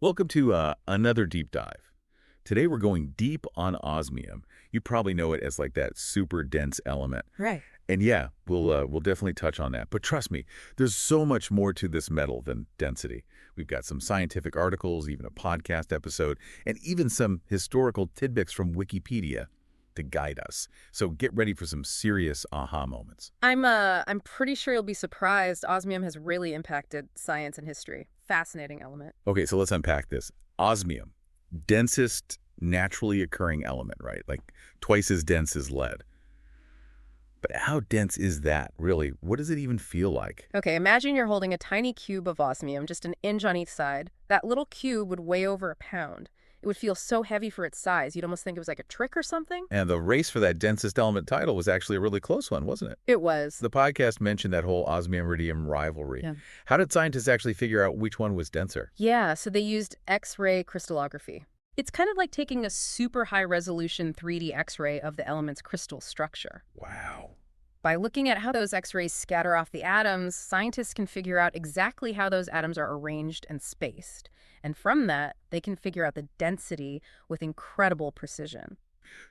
Welcome to another deep dive. Today we're going deep on osmium. You probably know it as like that super dense element. Right. And yeah, we'll definitely touch on that. But trust me, there's so much more to this metal than density. We've got some scientific articles, even a podcast episode, and even some historical tidbits from Wikipedia to guide us. So get ready for some serious aha moments. I'm pretty sure you'll be surprised. Osmium has really impacted science and history. Fascinating element. Okay, so let's unpack this. Osmium, densest naturally occurring element, right? Like twice as dense as lead. But how dense is that, really? What does it even feel like? Okay, imagine you're holding a tiny cube of osmium, just an inch on each side. That little cube would weigh over a pound. It would feel so heavy for its size, you'd almost think it was like a trick or something. And the race for that densest element title was actually a really close one, wasn't it? It was. The podcast mentioned that whole osmium-iridium rivalry. Yeah. How did scientists actually figure out which one was denser? Yeah, so they used X-ray crystallography. It's kind of like taking a super high-resolution 3D X-ray of the element's crystal structure. Wow. By looking at how those X-rays scatter off the atoms, scientists can figure out exactly how those atoms are arranged and spaced. And from that, they can figure out the density with incredible precision.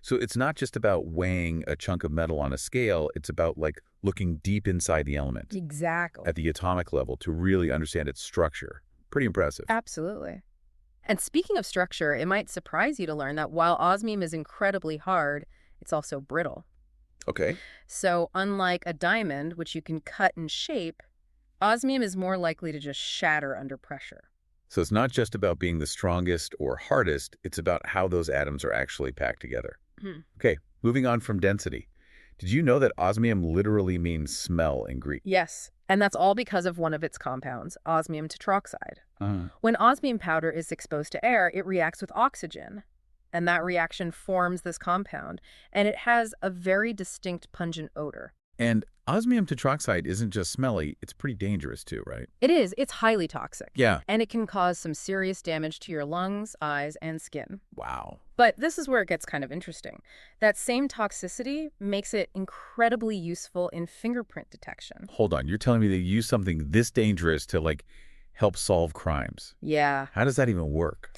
So it's not just about weighing a chunk of metal on a scale, it's about like looking deep inside the element Exactly. at the atomic level to really understand its structure. Pretty impressive. Absolutely. And speaking of structure, it might surprise you to learn that while osmium is incredibly hard, it's also brittle. Okay. So unlike a diamond, which you can cut and shape, osmium is more likely to just shatter under pressure. So it's not just about being the strongest or hardest, it's about how those atoms are actually packed together. Okay, moving on from density. Did you know that osmium literally means smell in Greek? Yes, and that's all because of one of its compounds, osmium tetroxide. Uh, When osmium powder is exposed to air, it reacts with oxygen, and that reaction forms this compound, and it has a very distinct pungent odor. and osmium tetroxide isn't just smelly, it's pretty dangerous too, right? It is. It's highly toxic. Yeah. And it can cause some serious damage to your lungs, eyes, and skin. Wow. But this is where it gets kind of interesting. That same toxicity makes it incredibly useful in fingerprint detection. Hold on, you're telling me they use something this dangerous to like help solve crimes? Yeah. How does that even work?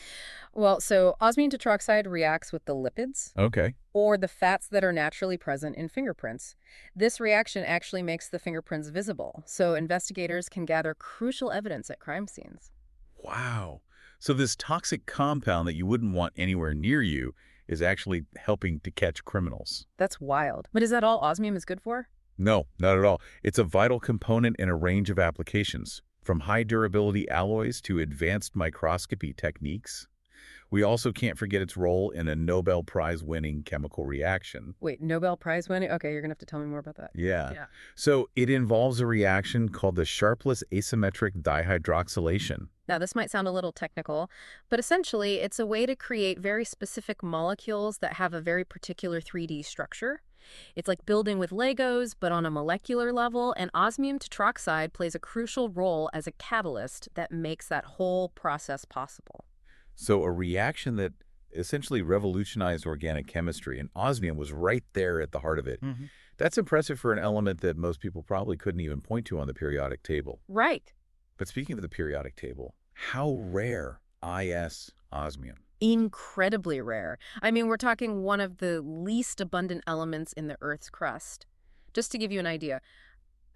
Well, so osmium tetroxide reacts with the lipids Okay. or the fats that are naturally present in fingerprints. This reaction actually makes the fingerprints visible, so investigators can gather crucial evidence at crime scenes. Wow. So this toxic compound that you wouldn't want anywhere near you is actually helping to catch criminals. That's wild. But is that all osmium is good for? No, not at all. It's a vital component in a range of applications, from high durability alloys to advanced microscopy techniques. We also can't forget its role in a Nobel Prize winning chemical reaction. Wait, Nobel Prize winning? Okay, you're going to have to tell me more about that. Yeah. So it involves a reaction called the sharpless asymmetric dihydroxylation. Now, this might sound a little technical, but essentially it's a way to create very specific molecules that have a very particular 3D structure. It's like building with Legos, but on a molecular level, and osmium tetroxide plays a crucial role as a catalyst that makes that whole process possible. So a reaction that essentially revolutionized organic chemistry, and osmium was right there at the heart of it. That's impressive for an element that most people probably couldn't even point to on the periodic table. Right. But speaking of the periodic table, how rare is osmium? Incredibly rare. I mean, we're talking one of the least abundant elements in the Earth's crust. Just to give you an idea,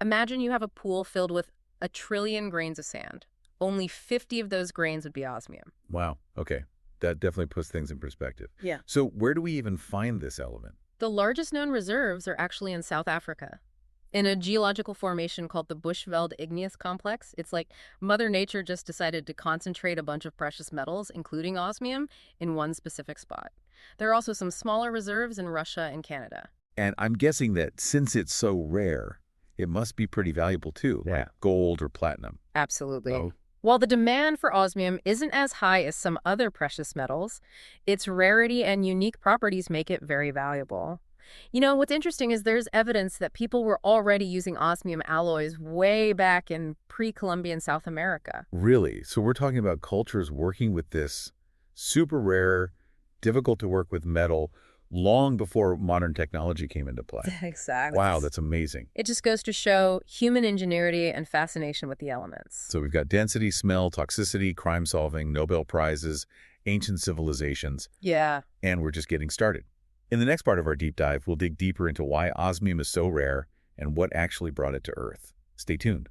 imagine you have a pool filled with 1 trillion grains of sand. Only 50 of those grains would be osmium. Wow. Okay. That definitely puts things in perspective. Yeah. So where do we even find this element? The largest known reserves are actually in South Africa, in a geological formation called the Bushveld Igneous Complex. It's like Mother Nature just decided to concentrate a bunch of precious metals, including osmium, in one specific spot. There are also some smaller reserves in Russia and Canada. And I'm guessing that since it's so rare, it must be pretty valuable too, like gold or platinum. Absolutely. Oh. While the demand for osmium isn't as high as some other precious metals, its rarity and unique properties make it very valuable. You know, what's interesting is there's evidence that people were already using osmium alloys way back in pre-Columbian South America. Really? So we're talking about cultures working with this super rare, difficult to work with metal long before modern technology came into play. Exactly. Wow, that's amazing. It just goes to show human ingenuity and fascination with the elements. So we've got density, smell, toxicity, crime solving, Nobel Prizes, ancient civilizations, Yeah. and we're just getting started. In the next part of our deep dive, we'll dig deeper into why osmium is so rare and what actually brought it to Earth. Stay tuned.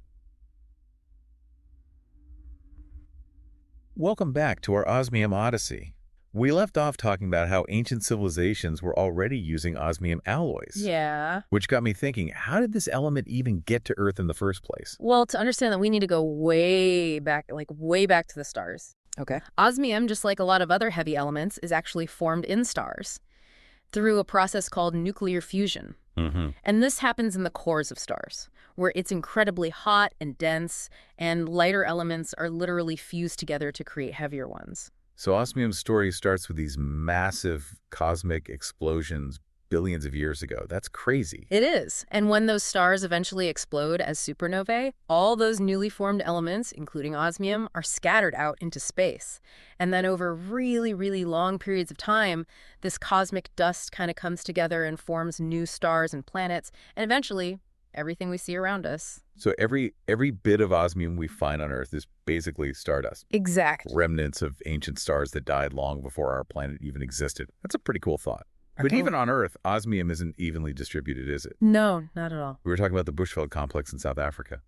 Welcome back to our Osmium Odyssey. We left off talking about how ancient civilizations were already using osmium alloys. Yeah. Which got me thinking, how did this element even get to Earth in the first place? Well, to understand that, we need to go way back to the stars. Okay. Osmium, just like a lot of other heavy elements, is actually formed in stars through a process called nuclear fusion. And this happens in the cores of stars, where it's incredibly hot and dense, and lighter elements are literally fused together to create heavier ones. So osmium's story starts with these massive cosmic explosions billions of years ago. That's crazy. It is. And when those stars eventually explode as supernovae, all those newly formed elements, including osmium, are scattered out into space. And then over really, really long periods of time, this cosmic dust kind of comes together and forms new stars and planets, and eventually everything we see around us. So every bit of osmium we find on Earth is basically stardust. Exactly. Remnants of ancient stars that died long before our planet even existed. That's a pretty cool thought. But even on Earth, osmium isn't evenly distributed, is it? No, not at all. We were talking about the Bushveld complex in South Africa,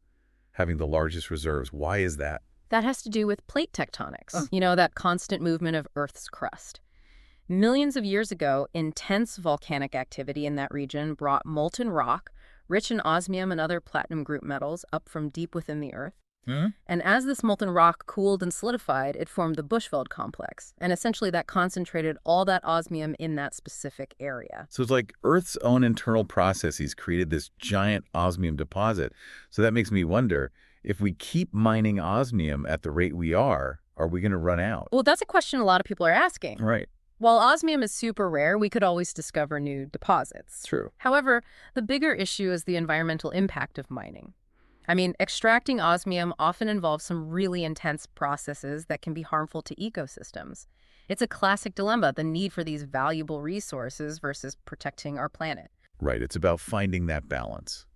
having the largest reserves. Why is that? That has to do with plate tectonics, that constant movement of Earth's crust. Millions of years ago, intense volcanic activity in that region brought molten rock, rich in osmium and other platinum group metals, up from deep within the Earth. And as this molten rock cooled and solidified, it formed the Bushveld complex. And essentially that concentrated all that osmium in that specific area. So it's like Earth's own internal processes created this giant osmium deposit. So that makes me wonder, if we keep mining osmium at the rate we are we going to run out? Well, that's a question a lot of people are asking. Right. While osmium is super rare, we could always discover new deposits. True. However, the bigger issue is the environmental impact of mining. I mean, extracting osmium often involves some really intense processes that can be harmful to ecosystems. It's a classic dilemma, the need for these valuable resources versus protecting our planet. Right. It's about finding that balance.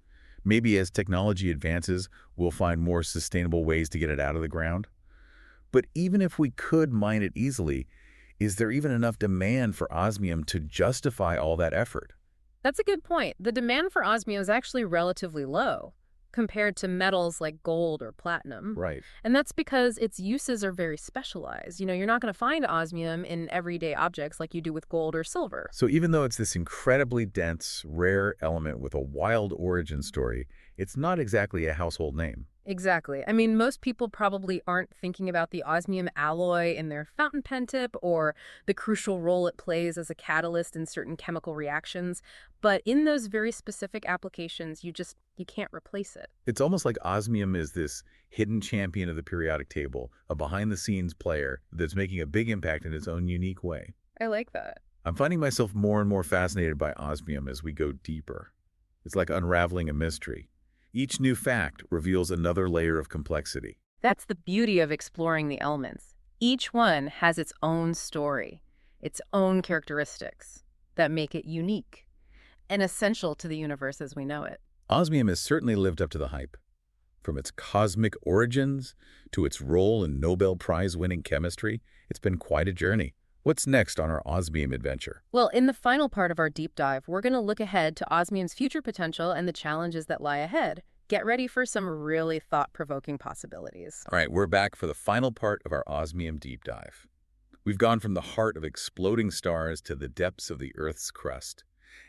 Maybe as technology advances, we'll find more sustainable ways to get it out of the ground. But even if we could mine it easily, is there even enough demand for osmium to justify all that effort? That's a good point. The demand for osmium is actually relatively low compared to metals like gold or platinum. Right. And that's because its uses are very specialized. You're not going to find osmium in everyday objects like you do with gold or silver. So even though it's this incredibly dense, rare element with a wild origin story, it's not exactly a household name. Exactly. I mean, most people probably aren't thinking about the osmium alloy in their fountain pen tip or the crucial role it plays as a catalyst in certain chemical reactions. But in those very specific applications, you can't replace it. It's almost like osmium is this hidden champion of the periodic table, a behind-the-scenes player that's making a big impact in its own unique way. I like that. I'm finding myself more and more fascinated by osmium as we go deeper. It's like unraveling a mystery. Each new fact reveals another layer of complexity. That's the beauty of exploring the elements. Each one has its own story, its own characteristics that make it unique and essential to the universe as we know it. Osmium has certainly lived up to the hype. From its cosmic origins to its role in Nobel Prize-winning chemistry, it's been quite a journey. What's next on our osmium adventure? Well, in the final part of our deep dive, we're going to look ahead to osmium's future potential and the challenges that lie ahead. Get ready for some really thought-provoking possibilities. All right, we're back for the final part of our osmium deep dive. We've gone from the heart of exploding stars to the depths of the Earth's crust.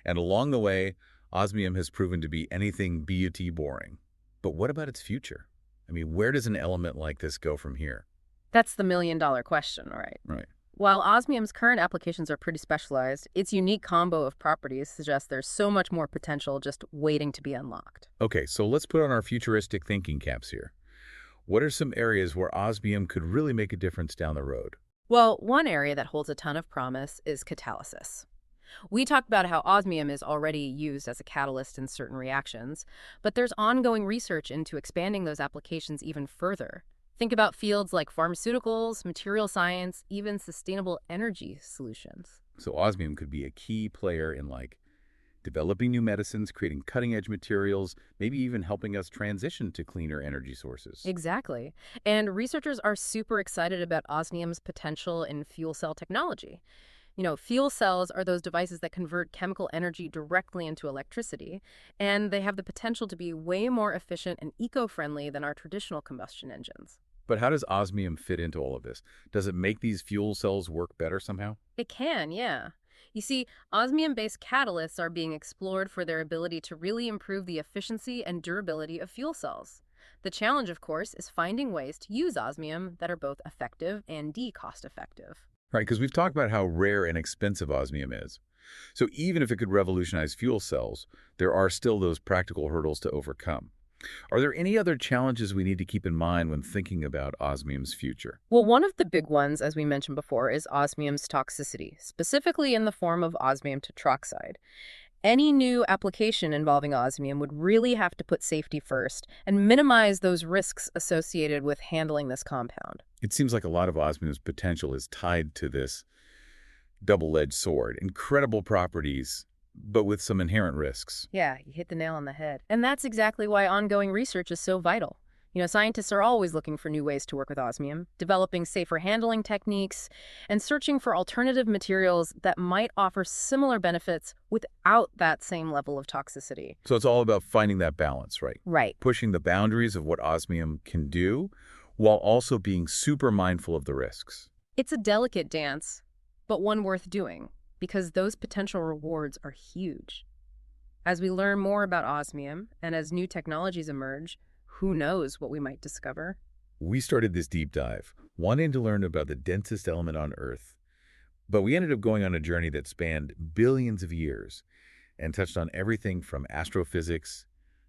And along the way, osmium has proven to be anything but boring. But what about its future? I mean, where does an element like this go from here? That's the million-dollar question, right? Right. While osmium's current applications are pretty specialized, its unique combo of properties suggests there's so much more potential just waiting to be unlocked. Okay, so let's put on our futuristic thinking caps here. What are some areas where osmium could really make a difference down the road? Well, one area that holds a ton of promise is catalysis. We talked about how osmium is already used as a catalyst in certain reactions, but there's ongoing research into expanding those applications even further. Think about fields like pharmaceuticals, material science, even sustainable energy solutions. So osmium could be a key player in like developing new medicines, creating cutting-edge materials, maybe even helping us transition to cleaner energy sources. Exactly. And researchers are super excited about osmium's potential in fuel cell technology. Fuel cells are those devices that convert chemical energy directly into electricity, and they have the potential to be way more efficient and eco-friendly than our traditional combustion engines. But how does osmium fit into all of this? Does it make these fuel cells work better somehow? It can, yeah. You see, osmium-based catalysts are being explored for their ability to really improve the efficiency and durability of fuel cells. The challenge, of course, is finding ways to use osmium that are both effective and cost-effective. Right, because we've talked about how rare and expensive osmium is. So even if it could revolutionize fuel cells, there are still those practical hurdles to overcome. Are there any other challenges we need to keep in mind when thinking about osmium's future? Well, one of the big ones, as we mentioned before, is osmium's toxicity, specifically in the form of osmium tetroxide. Any new application involving osmium would really have to put safety first and minimize those risks associated with handling this compound. It seems like a lot of osmium's potential is tied to this double-edged sword. Incredible properties, but with some inherent risks. Yeah, you hit the nail on the head. And that's exactly why ongoing research is so vital. Scientists are always looking for new ways to work with osmium, developing safer handling techniques, and searching for alternative materials that might offer similar benefits without that same level of toxicity. So it's all about finding that balance, right? Right. Pushing the boundaries of what osmium can do while also being super mindful of the risks. It's a delicate dance, but one worth doing, because those potential rewards are huge. As we learn more about osmium and as new technologies emerge, who knows what we might discover? We started this deep dive, wanting to learn about the densest element on Earth, but we ended up going on a journey that spanned billions of years and touched on everything from astrophysics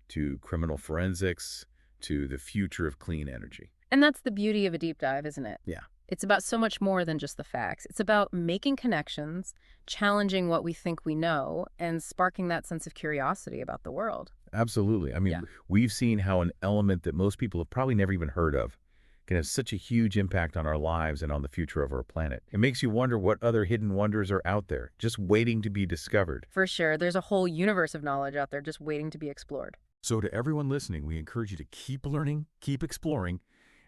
to criminal forensics to the future of clean energy. And that's the beauty of a deep dive, isn't it? Yeah. It's about so much more than just the facts. It's about making connections, challenging what we think we know, and sparking that sense of curiosity about the world. Absolutely. I mean, Yeah. we've seen how an element that most people have probably never even heard of can have such a huge impact on our lives and on the future of our planet. It makes you wonder what other hidden wonders are out there, just waiting to be discovered. For sure, there's a whole universe of knowledge out there just waiting to be explored. So to everyone listening, we encourage you to keep learning, keep exploring,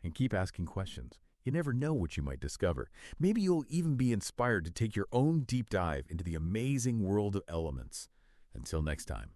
and keep asking questions. You never know what you might discover. Maybe you'll even be inspired to take your own deep dive into the amazing world of elements. Until next time.